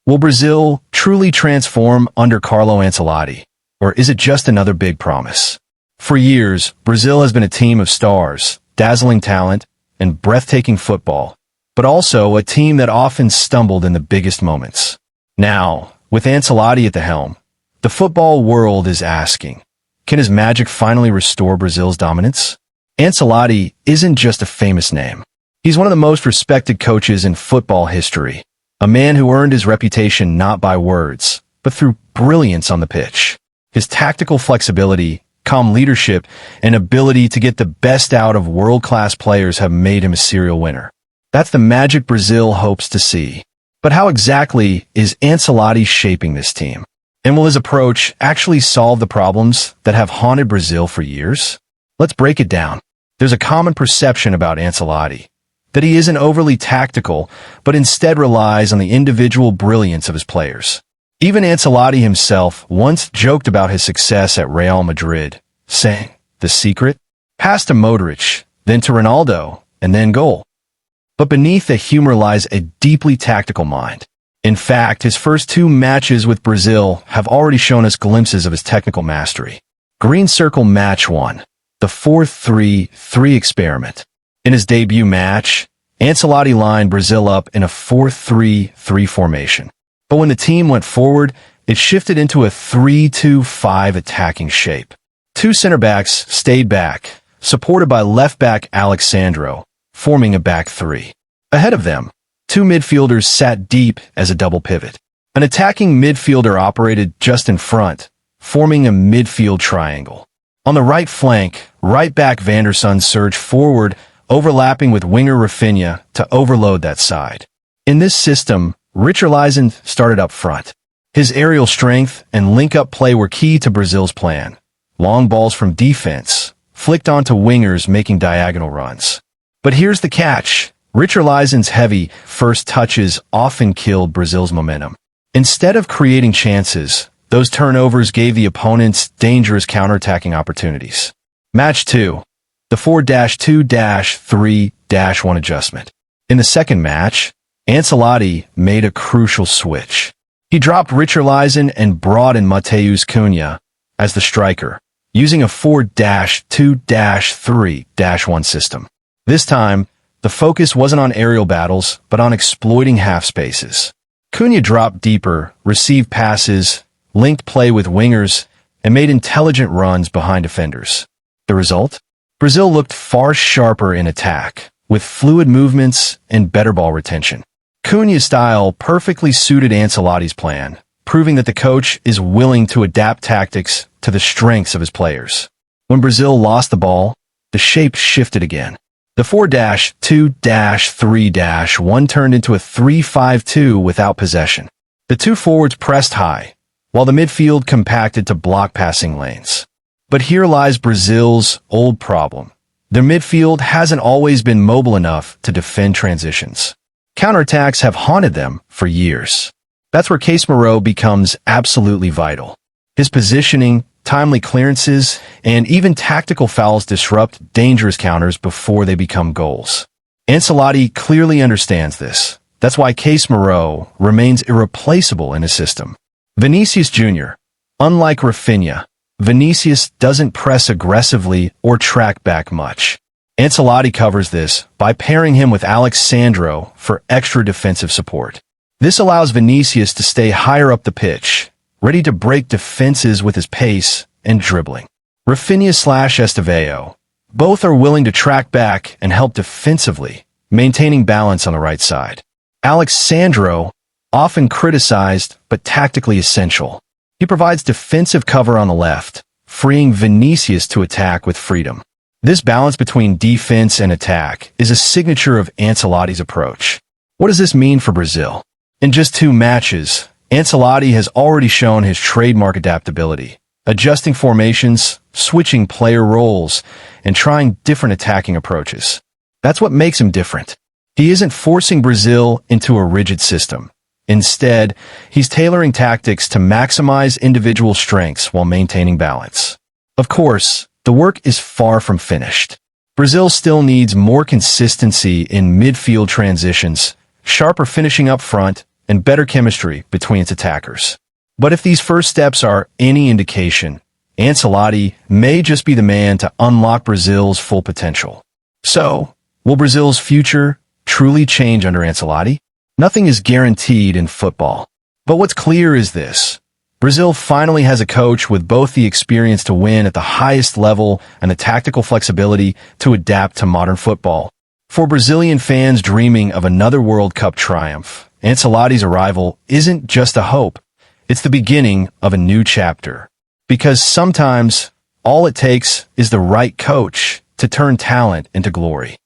Will Brazil truly transform under Carlo Ancelotti, or is it just another big promise? For years, Brazil has been a team of stars, dazzling talent, and breathtaking football, but also a team that often stumbled in the biggest moments. Now, with Ancelotti at the helm, the football world is asking, can his magic finally restore Brazil's dominance? Ancelotti isn't just a famous name. He's one of the most respected coaches in football history, a man who earned his reputation not by words, but through brilliance on the pitch. His tactical flexibility, calm leadership, and ability to get the best out of world-class players have made him a serial winner. That's the magic Brazil hopes to see. But how exactly is Ancelotti shaping this team? And will his approach actually solve the problems that have haunted Brazil for years? Let's break it down. There's a common perception about Ancelotti, that he isn't overly tactical, but instead relies on the individual brilliance of his players. Even Ancelotti himself once joked about his success at Real Madrid, saying, "The secret? Pass to Modric, then to Ronaldo, and then goal." But beneath the humor lies a deeply tactical mind. In fact, his first 2 matches with Brazil have already shown us glimpses of his technical mastery. Green Circle Match 1, the 4-3-3 experiment. In his debut match, Ancelotti lined Brazil up in a 4-3-3 formation. But when the team went forward, it shifted into a 3-2-5 attacking shape. 2 center-backs stayed back, supported by left-back Alexandro, forming a back 3. Ahead of them, 2 midfielders sat deep as a double pivot. An attacking midfielder operated just in front, forming a midfield triangle. On the right flank, right-back Van der Sar surged forward, overlapping with winger Rafinha to overload that side. In this system, Richarlison started up front. His aerial strength and link-up play were key to Brazil's plan. Long balls from defense, flicked onto wingers making diagonal runs. But here's the catch. Richarlison's heavy first touches often killed Brazil's momentum. Instead of creating chances, those turnovers gave the opponents dangerous counterattacking opportunities. Match 2. The 4-2-3-1 adjustment. In the second match, Ancelotti made a crucial switch. He dropped Richarlison and brought in Matheus Cunha as the striker, using a 4-2-3-1 system. This time, the focus wasn't on aerial battles, but on exploiting half spaces. Cunha dropped deeper, received passes, linked play with wingers, and made intelligent runs behind defenders. The result? Brazil looked far sharper in attack, with fluid movements and better ball retention. Cunha's style perfectly suited Ancelotti's plan, proving that the coach is willing to adapt tactics to the strengths of his players. When Brazil lost the ball, the shape shifted again. The 4-2-3-1 turned into a 3-5-2 without possession. The 2 forwards pressed high, while the midfield compacted to block passing lanes. But here lies Brazil's old problem. Their midfield hasn't always been mobile enough to defend transitions. Counterattacks have haunted them for years. That's where Casemiro becomes absolutely vital. His positioning, timely clearances, and even tactical fouls disrupt dangerous counters before they become goals. Ancelotti clearly understands this. That's why Casemiro remains irreplaceable in his system. Vinícius Jr. Unlike Rafinha, Vinicius doesn't press aggressively or track back much. Ancelotti covers this by pairing him with Alexandro for extra defensive support. This allows Vinicius to stay higher up the pitch, ready to break defenses with his pace and dribbling. Rafinha/Estevao. Both are willing to track back and help defensively, maintaining balance on the right side. Alexandro, often criticized but tactically essential. He provides defensive cover on the left, freeing Vinicius to attack with freedom. This balance between defense and attack is a signature of Ancelotti's approach. What does this mean for Brazil? In just 2 matches, Ancelotti has already shown his trademark adaptability, adjusting formations, switching player roles, and trying different attacking approaches. That's what makes him different. He isn't forcing Brazil into a rigid system. Instead, he's tailoring tactics to maximize individual strengths while maintaining balance. Of course, the work is far from finished. Brazil still needs more consistency in midfield transitions, sharper finishing up front, and better chemistry between its attackers. But if these first steps are any indication, Ancelotti may just be the man to unlock Brazil's full potential. So, will Brazil's future truly change under Ancelotti? Nothing is guaranteed in football. But what's clear is this. Brazil finally has a coach with both the experience to win at the highest level and the tactical flexibility to adapt to modern football. For Brazilian fans dreaming of another World Cup triumph, Ancelotti's arrival isn't just a hope. It's the beginning of a new chapter. Because sometimes, all it takes is the right coach to turn talent into glory.